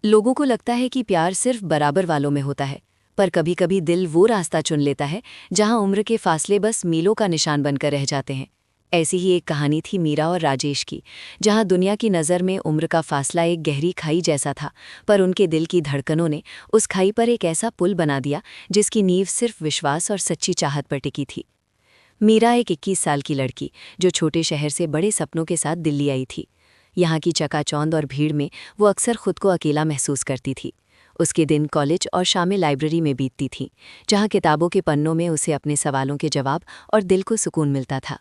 लोगों को लगता है कि प्यार सिर्फ बराबर वालों में होता है, पर कभी-कभी दिल वो रास्ता चुन लेता है जहां उम्र के फासले बस मीलों का निशान बनकर रह जाते हैं। ऐसी ही एक कहानी थी मीरा और राजेश की, जहां दुनिया की नज़र में उम्र का फासला एक गहरी खाई जैसा था, पर उनके दिल की धड़कनों ने उस खाई पर एक ऐसा पुल बना दिया जिसकी नींव सिर्फ विश्वास और सच्ची चाहत पर टिकी थी। मीरा एक 21 साल की लड़की, जो छोटे शहर से बड़े सपनों के साथ दिल्ली आई थी। यहाँ की चकाचौंध और भीड़ में वो अक्सर खुद को अकेला महसूस करती थी। उसके दिन कॉलेज और शामें लाइब्रेरी में बीतती थीं, जहाँ किताबों के पन्नों में उसे अपने सवालों के जवाब और दिल को सुकून मिलता था।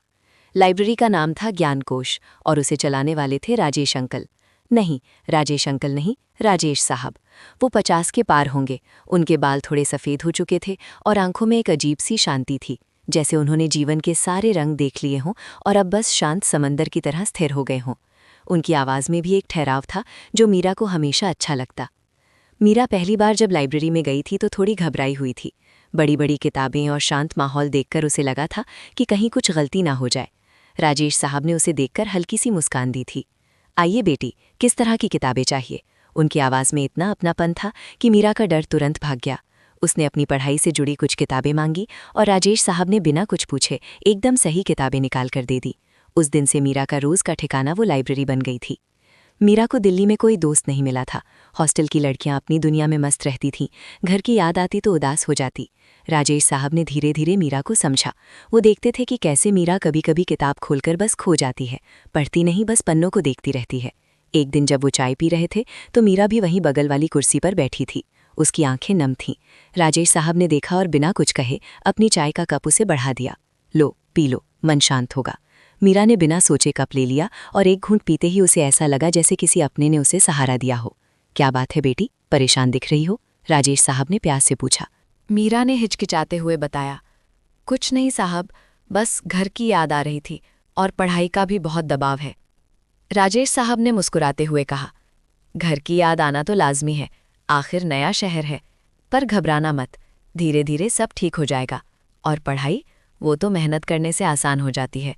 लाइब्रेरी का नाम था ज्ञानकोश और उसे चलाने वाले थे राजेश अंकल। नहीं, राजेश अंकल नहीं, राजेश साहब। वो 50 के पार होंगे। उनके बाल थोड़े सफ़ेद हो चुके थे और आंखों में एक अजीब सी शांति थी, जैसे उन्होंने जीवन के सारे रंग देख लिए हों और अब बस शांत समंदर की तरह स्थिर हो गए हों। उनकी आवाज़ में भी एक ठहराव था जो मीरा को हमेशा अच्छा लगता। मीरा पहली बार जब लाइब्रेरी में गई थी तो थोड़ी घबराई हुई थी। बड़ी बड़ी किताबें और शांत माहौल देखकर उसे लगा था कि कहीं कुछ गलती ना हो जाए। राजेश साहब ने उसे देखकर हल्की सी मुस्कान दी थी। आइए बेटी, किस तरह की किताबें चाहिए? उनकी आवाज़ में इतना अपनापन था कि मीरा का डर तुरंत भाग गया। उसने अपनी पढ़ाई से जुड़ी कुछ किताबें मांगी और राजेश साहब ने बिना कुछ पूछे एकदम सही किताबें निकाल कर दे दी। उस दिन से मीरा का रोज़ का ठिकाना वो लाइब्रेरी बन गई थी। मीरा को दिल्ली में कोई दोस्त नहीं मिला था। हॉस्टल की लड़कियां अपनी दुनिया में मस्त रहती थीं। घर की याद आती तो उदास हो जाती। राजेश साहब ने धीरे धीरे मीरा को समझा। वो देखते थे कि कैसे मीरा कभी कभी किताब खोलकर बस खो जाती है, पढ़ती नहीं, बस पन्नों को देखती रहती है। एक दिन जब वो चाय पी रहे थे तो मीरा भी वहीं बगल वाली कुर्सी पर बैठी थी। उसकी आंखें नम थीं। राजेश साहब ने देखा और बिना कुछ कहे अपनी चाय का कप उसे बढ़ा दिया। लो, पी लो, मन शांत होगा। मीरा ने बिना सोचे कप ले लिया और एक घूंट पीते ही उसे ऐसा लगा जैसे किसी अपने ने उसे सहारा दिया हो। क्या बात है बेटी, परेशान दिख रही हो? राजेश साहब ने प्यास से पूछा। मीरा ने हिचकिचाते हुए बताया, कुछ नहीं साहब, बस घर की याद आ रही थी और पढ़ाई का भी बहुत दबाव है। राजेश साहब ने मुस्कुराते हुए कहा, घर की याद आना तो लाजमी है, आखिर नया शहर है, पर घबराना मत, धीरे धीरे सब ठीक हो जाएगा। और पढ़ाई, वो तो मेहनत करने से आसान हो जाती है।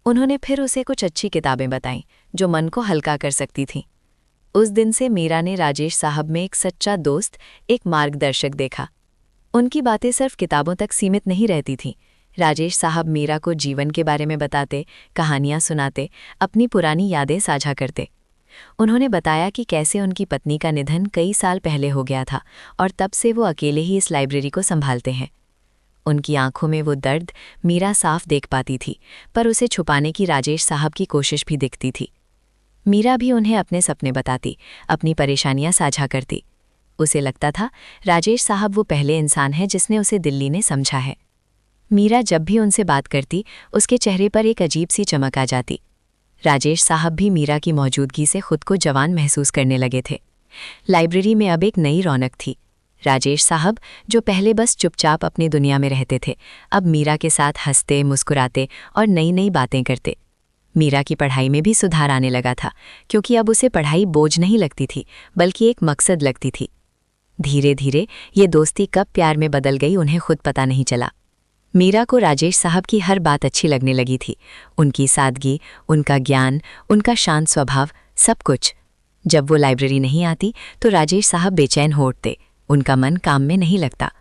उन्होंने फिर उसे कुछ अच्छी किताबें बताईं जो मन को हल्का कर सकती थीं। उस दिन से मीरा ने राजेश साहब में एक सच्चा दोस्त, एक मार्गदर्शक देखा। उनकी बातें सिर्फ किताबों तक सीमित नहीं रहती थीं। राजेश साहब मीरा को जीवन के बारे में बताते, कहानियाँ सुनाते, अपनी पुरानी यादें साझा करते। उन्होंने बताया कि कैसे उनकी पत्नी का निधन कई साल पहले हो गया था और तब से वो अकेले ही इस लाइब्रेरी को संभालते हैं। उनकी आंखों में वो दर्द मीरा साफ देख पाती थी, पर उसे छुपाने की राजेश साहब की कोशिश भी दिखती थी। मीरा भी उन्हें अपने सपने बताती, अपनी परेशानियां साझा करती। उसे लगता था राजेश साहब वो पहले इंसान है जिसने उसे दिल्ली ने समझा है। मीरा जब भी उनसे बात करती, उसके चेहरे पर एक अजीब सी चमक आ जाती। राजेश साहब भी मीरा की मौजूदगी से खुद को जवान महसूस करने लगे थे। लाइब्रेरी में अब एक नई रौनक थी। राजेश साहब, जो पहले बस चुपचाप अपनी दुनिया में रहते थे, अब मीरा के साथ हंसते, मुस्कुराते और नई नई बातें करते। मीरा की पढ़ाई में भी सुधार आने लगा था, क्योंकि अब उसे पढ़ाई बोझ नहीं लगती थी, बल्कि एक मकसद लगती थी। धीरे धीरे ये दोस्ती कब प्यार में बदल गई उन्हें खुद पता नहीं चला। मीरा को राजेश साहब की हर बात अच्छी लगने लगी थी। उनकी सादगी, उनका ज्ञान, उनका शांत स्वभाव, सब कुछ। जब वो लाइब्रेरी नहीं आती तो राजेश साहब बेचैन हो उठते, उनका मन काम में नहीं लगता।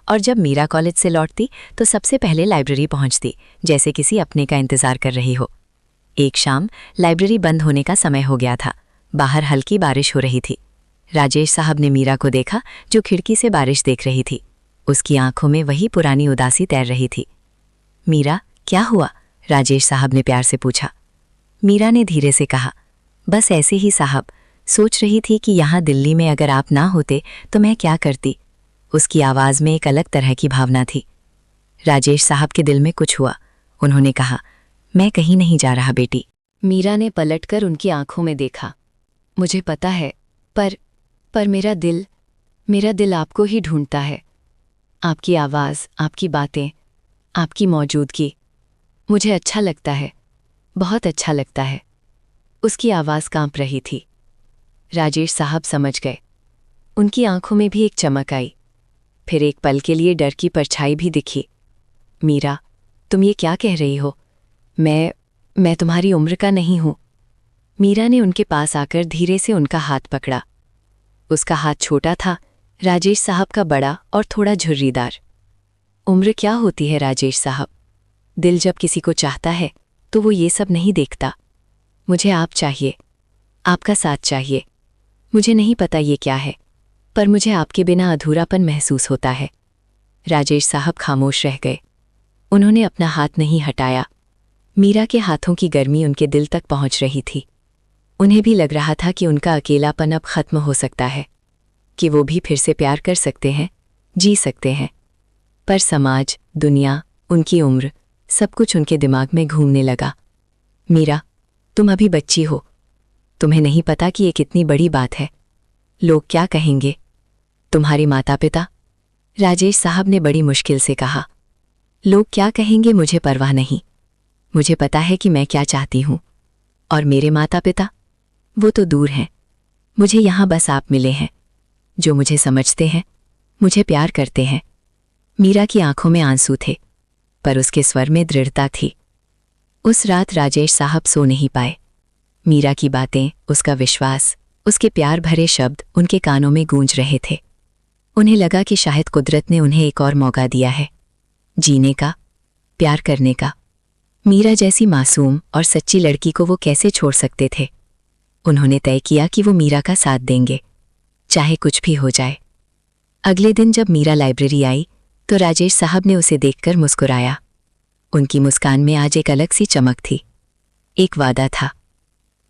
और जब मीरा कॉलेज से लौटती तो सबसे पहले लाइब्रेरी पहुंचती, जैसे किसी अपने का इंतजार कर रही हो। एक शाम लाइब्रेरी बंद होने का समय हो गया था। बाहर हल्की बारिश हो रही थी। राजेश साहब ने मीरा को देखा, जो खिड़की से बारिश देख रही थी। उसकी आंखों में वही पुरानी उदासी तैर रही थी। मीरा, क्या हुआ? राजेश साहब ने प्यार से पूछा। मीरा ने धीरे से कहा, बस ऐसे ही साहब, सोच रही थी कि यहाँ दिल्ली में अगर आप ना होते तो मैं क्या करती। उसकी आवाज़ में एक अलग तरह की भावना थी। राजेश साहब के दिल में कुछ हुआ। उन्होंने कहा, मैं कहीं नहीं जा रहा बेटी। मीरा ने पलटकर उनकी आंखों में देखा। मुझे पता है, पर मेरा दिल आपको ही ढूंढता है। आपकी आवाज़, आपकी बातें, आपकी मौजूदगी, मुझे अच्छा लगता है, बहुत अच्छा लगता है। उसकी आवाज़ कांप रही थी। राजेश साहब समझ गए। उनकी आंखों में भी एक चमक आई। फिर एक पल के लिए डर की परछाई भी दिखी। मीरा, तुम ये क्या कह रही हो? मैं तुम्हारी उम्र का नहीं हूं। मीरा ने उनके पास आकर धीरे से उनका हाथ पकड़ा। उसका हाथ छोटा था, राजेश साहब का बड़ा और थोड़ा झुर्रीदार। उम्र क्या होती है राजेश साहब? दिल जब किसी को चाहता है तो वो ये सब नहीं देखता। मुझे आप चाहिए, आपका साथ चाहिए। मुझे नहीं पता ये क्या है, पर मुझे आपके बिना अधूरापन महसूस होता है। राजेश साहब खामोश रह गए। उन्होंने अपना हाथ नहीं हटाया। मीरा के हाथों की गर्मी उनके दिल तक पहुंच रही थी। उन्हें भी लग रहा था कि उनका अकेलापन अब खत्म हो सकता है, कि वो भी फिर से प्यार कर सकते हैं, जी सकते हैं। पर समाज, दुनिया, उनकी उम्र, सब कुछ उनके दिमाग में घूमने लगा। मीरा, तुम अभी बच्ची हो। तुम्हें नहीं पता कि ये कितनी बड़ी बात है। लोग क्या कहेंगे? तुम्हारे माता पिता? राजेश साहब ने बड़ी मुश्किल से कहा। लोग क्या कहेंगे मुझे परवाह नहीं। मुझे पता है कि मैं क्या चाहती हूँ। और मेरे माता पिता? वो तो दूर हैं। मुझे यहाँ बस आप मिले हैं, जो मुझे समझते हैं, मुझे प्यार करते हैं। मीरा की आंखों में आंसू थे, पर उसके स्वर में दृढ़ता थी। उस रात राजेश साहब सो नहीं पाए। मीरा की बातें, उसका विश्वास, उसके प्यार भरे शब्द उनके कानों में गूंज रहे थे। उन्हें लगा कि शायद कुदरत ने उन्हें एक और मौका दिया है, जीने का, प्यार करने का। मीरा जैसी मासूम और सच्ची लड़की को वो कैसे छोड़ सकते थे? उन्होंने तय किया कि वो मीरा का साथ देंगे, चाहे कुछ भी हो जाए। अगले दिन जब मीरा लाइब्रेरी आई तो राजेश साहब ने उसे देखकर मुस्कुराया। उनकी मुस्कान में आज एक अलग सी चमक थी, एक वादा था।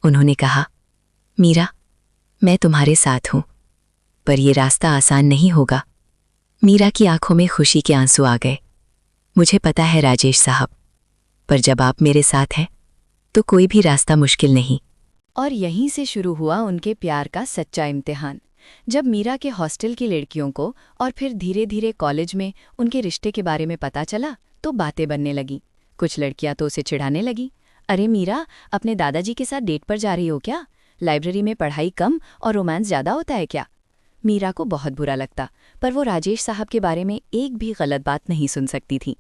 उन्होंने कहा, मीरा, मैं तुम्हारे साथ हूं, पर यह रास्ता आसान नहीं होगा। मीरा की आंखों में खुशी के आंसू आ गए। मुझे पता है राजेश साहब, पर जब आप मेरे साथ हैं तो कोई भी रास्ता मुश्किल नहीं। और यहीं से शुरू हुआ उनके प्यार का सच्चा इम्तिहान। जब मीरा के हॉस्टल की लड़कियों को और फिर धीरे धीरे कॉलेज में उनके रिश्ते के बारे में पता चला तो बातें बनने लगीं। कुछ लड़कियां तो उसे चिढ़ाने लगीं, अरे मीरा, अपने दादाजी के साथ डेट पर जा रही हो क्या? लाइब्रेरी में पढ़ाई कम और रोमांस ज़्यादा होता है क्या? मीरा को बहुत बुरा लगता, पर वो राजेश साहब के बारे में एक भी गलत बात नहीं सुन सकती थी।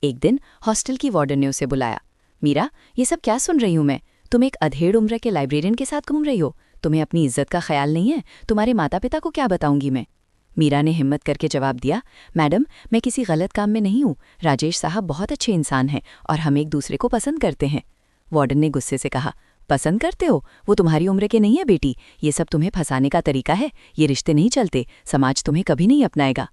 एक दिन हॉस्टल की वार्डन ने उसे बुलाया। मीरा, ये सब क्या सुन रही हूँ मैं? तुम एक अधेड़ उम्र के लाइब्रेरियन के साथ घूम रही हो। तुम्हें अपनी इज्जत का ख्याल नहीं है? तुम्हारे माता पिता को क्या बताऊंगी मैं? मीरा ने हिम्मत करके जवाब दिया, मैडम, मैं किसी गलत काम में नहीं हूँ। राजेश साहब बहुत अच्छे इंसान हैं और हम एक दूसरे को पसंद करते हैं। वार्डन ने गुस्से से कहा, पसंद करते हो? वो तुम्हारी उम्र के नहीं है बेटी। ये सब तुम्हें फंसाने का तरीका है। ये रिश्ते नहीं चलते। समाज तुम्हें कभी नहीं अपनाएगा।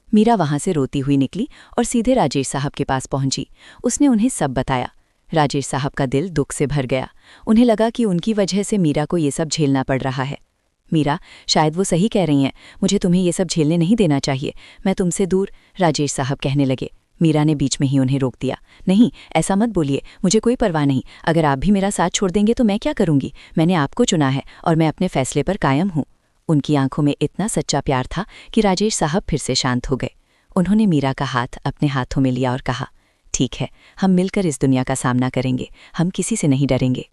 मीरा वहां से रोती हुई निकली और सीधे राजेश साहब के पास पहुंची। उसने उन्हें सब बताया। राजेश साहब का दिल दुख से भर गया। उन्हें लगा कि उनकी वजह से मीरा को ये सब झेलना पड़ रहा है। मीरा, शायद वो सही कह रही हैं। मुझे तुम्हें ये सब झेलने नहीं देना चाहिए। मैं तुमसे दूर, राजेश साहब कहने लगे। मीरा ने बीच में ही उन्हें रोक दिया। नहीं, ऐसा मत बोलिए, मुझे कोई परवाह नहीं। अगर आप भी मेरा साथ छोड़ देंगे तो मैं क्या करूंगी? मैंने आपको चुना है और मैं अपने फैसले पर कायम हूँ। उनकी आंखों में इतना सच्चा प्यार था कि राजेश साहब फिर से शांत हो गए। उन्होंने मीरा का हाथ अपने हाथों में लिया और कहा, ठीक है, हम मिलकर इस दुनिया का सामना करेंगे। हम किसी से नहीं डरेंगे।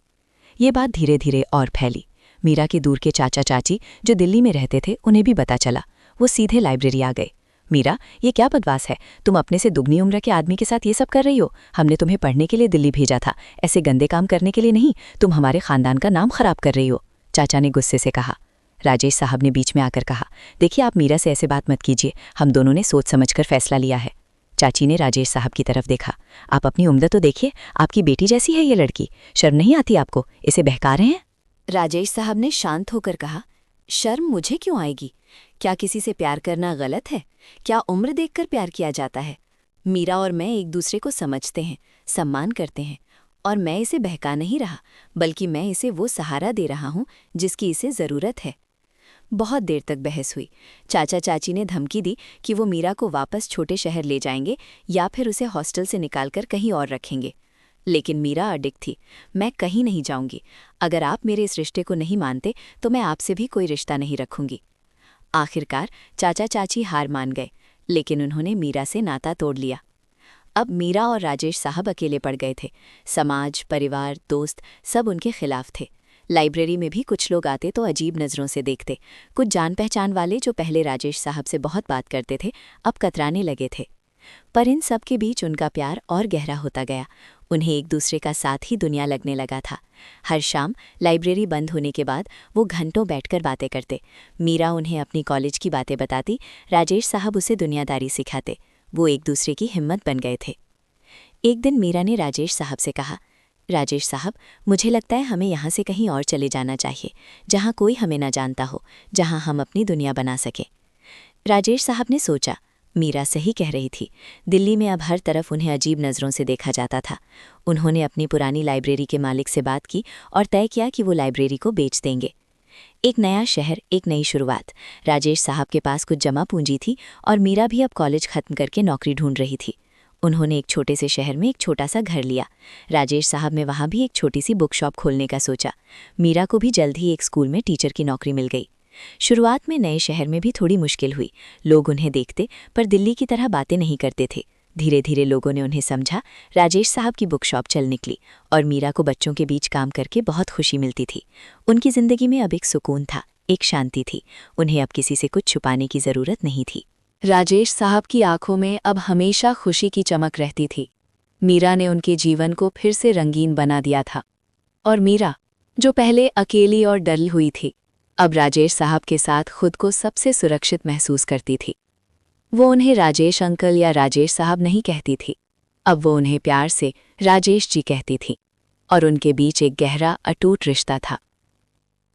ये बात धीरे धीरे और फैली। मीरा के दूर के चाचा चाची जो दिल्ली में रहते थे, उन्हें भी पता चला। वो सीधे लाइब्रेरी आ गए। मीरा, ये क्या बकवास है? तुम अपने से दुगनी उम्र के आदमी के साथ ये सब कर रही हो? हमने तुम्हें पढ़ने के लिए दिल्ली भेजा था, ऐसे गंदे काम करने के लिए नहीं। तुम हमारे खानदान का नाम खराब कर रही हो, चाचा ने गुस्से से कहा। राजेश साहब ने बीच में आकर कहा, देखिए, आप मीरा से ऐसे बात मत कीजिए। हम दोनों ने सोच समझकर फैसला लिया है। चाची ने राजेश साहब की तरफ देखा। आप अपनी उम्र तो देखिए, आपकी बेटी जैसी है ये लड़की। शर्म नहीं आती आपको? इसे बहका रहे हैं? राजेश साहब ने शांत होकर कहा, शर्म मुझे क्यों आएगी? क्या किसी से प्यार करना गलत है? क्या उम्र देखकर प्यार किया जाता है? मीरा और मैं एक दूसरे को समझते हैं, सम्मान करते हैं, और मैं इसे बहका नहीं रहा, बल्कि मैं इसे वो सहारा दे रहा हूँ जिसकी इसे ज़रूरत है। बहुत देर तक बहस हुई। चाचा चाची ने धमकी दी कि वो मीरा को वापस छोटे शहर ले जाएंगे या फिर उसे हॉस्टल से निकालकर कहीं और रखेंगे। लेकिन मीरा अडिग थी, मैं कहीं नहीं जाऊंगी। अगर आप मेरे इस रिश्ते को नहीं मानते तो मैं आपसे भी कोई रिश्ता नहीं रखूंगी। आखिरकार चाचा चाची हार मान गए, लेकिन उन्होंने मीरा से नाता तोड़ लिया। अब मीरा और राजेश साहब अकेले पड़ गए थे। समाज, परिवार, दोस्त सब उनके खिलाफ थे। लाइब्रेरी में भी कुछ लोग आते तो अजीब नज़रों से देखते। कुछ जान पहचान वाले जो पहले राजेश साहब से बहुत बात करते थे, अब कतराने लगे थे। पर इन सब के बीच उनका प्यार और गहरा होता गया। उन्हें एक दूसरे का साथ ही दुनिया लगने लगा था। हर शाम लाइब्रेरी बंद होने के बाद वो घंटों बैठकर बातें करते। मीरा उन्हें अपनी कॉलेज की बातें बताती, राजेश साहब उसे दुनियादारी सिखाते। वो एक दूसरे की हिम्मत बन गए थे। एक दिन मीरा ने राजेश साहब से कहा, राजेश साहब, मुझे लगता है हमें यहाँ से कहीं और चले जाना चाहिए, जहाँ कोई हमें ना जानता हो, जहाँ हम अपनी दुनिया बना सकें। राजेश साहब ने सोचा, मीरा सही कह रही थी। दिल्ली में अब हर तरफ उन्हें अजीब नज़रों से देखा जाता था। उन्होंने अपनी पुरानी लाइब्रेरी के मालिक से बात की और तय किया कि वो लाइब्रेरी को बेच देंगे। एक नया शहर, एक नई शुरुआत। राजेश साहब के पास कुछ जमा पूंजी थी और मीरा भी अब कॉलेज खत्म करके नौकरी ढूंढ रही थी। उन्होंने एक छोटे से शहर में एक छोटा सा घर लिया। राजेश साहब ने वहाँ भी एक छोटी सी बुक शॉप खोलने का सोचा। मीरा को भी जल्द ही एक स्कूल में टीचर की नौकरी मिल गई। शुरुआत में नए शहर में भी थोड़ी मुश्किल हुई। लोग उन्हें देखते पर दिल्ली की तरह बातें नहीं करते थे। धीरे धीरे लोगों ने उन्हें समझा। राजेश साहब की बुक शॉप चल निकली और मीरा को बच्चों के बीच काम करके बहुत खुशी मिलती थी। उनकी जिंदगी में अब एक सुकून था, एक शांति थी। उन्हें अब किसी से कुछ छुपाने की जरूरत नहीं थी। राजेश साहब की आंखों में अब हमेशा खुशी की चमक रहती थी। मीरा ने उनके जीवन को फिर से रंगीन बना दिया था। और मीरा, जो पहले अकेली और डरी हुई थी, अब राजेश साहब के साथ खुद को सबसे सुरक्षित महसूस करती थी। वो उन्हें राजेश अंकल या राजेश साहब नहीं कहती थी। अब वो उन्हें प्यार से राजेश जी कहती थी और उनके बीच एक गहरा अटूट रिश्ता था।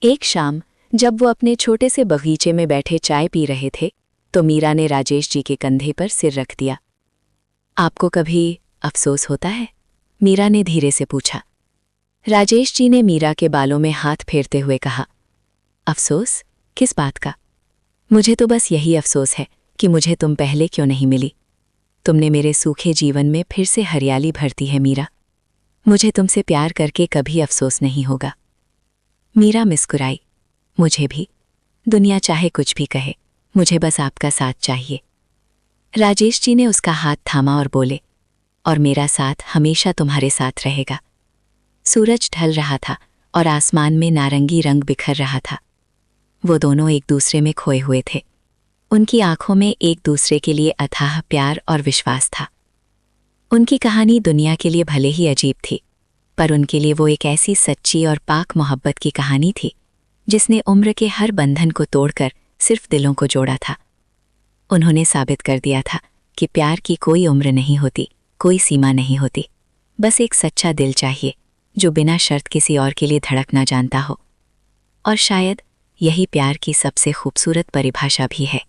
एक शाम जब वो अपने छोटे से बगीचे में बैठे चाय पी रहे थे तो मीरा ने राजेश जी के कंधे पर सिर रख दिया। आपको कभी अफसोस होता है? मीरा ने धीरे से पूछा। राजेश जी ने मीरा के बालों में हाथ फेरते हुए कहा, अफसोस? किस बात का? मुझे तो बस यही अफसोस है कि मुझे तुम पहले क्यों नहीं मिली। तुमने मेरे सूखे जीवन में फिर से हरियाली भर दी है मीरा। मुझे तुमसे प्यार करके कभी अफसोस नहीं होगा। मीरा मुस्कुराई। मुझे भी। दुनिया चाहे कुछ भी कहे, मुझे बस आपका साथ चाहिए। राजेश जी ने उसका हाथ थामा और बोले, और मेरा साथ हमेशा तुम्हारे साथ रहेगा। सूरज ढल रहा था और आसमान में नारंगी रंग बिखर रहा था। वो दोनों एक दूसरे में खोए हुए थे। उनकी आंखों में एक दूसरे के लिए अथाह प्यार और विश्वास था। उनकी कहानी दुनिया के लिए भले ही अजीब थी, पर उनके लिए वो एक ऐसी सच्ची और पाक मोहब्बत की कहानी थी जिसने उम्र के हर बंधन को तोड़कर सिर्फ दिलों को जोड़ा था। उन्होंने साबित कर दिया था कि प्यार की कोई उम्र नहीं होती, कोई सीमा नहीं होती। बस एक सच्चा दिल चाहिए जो बिना शर्त किसी और के लिए धड़कना जानता हो। और शायद यही प्यार की सबसे खूबसूरत परिभाषा भी है।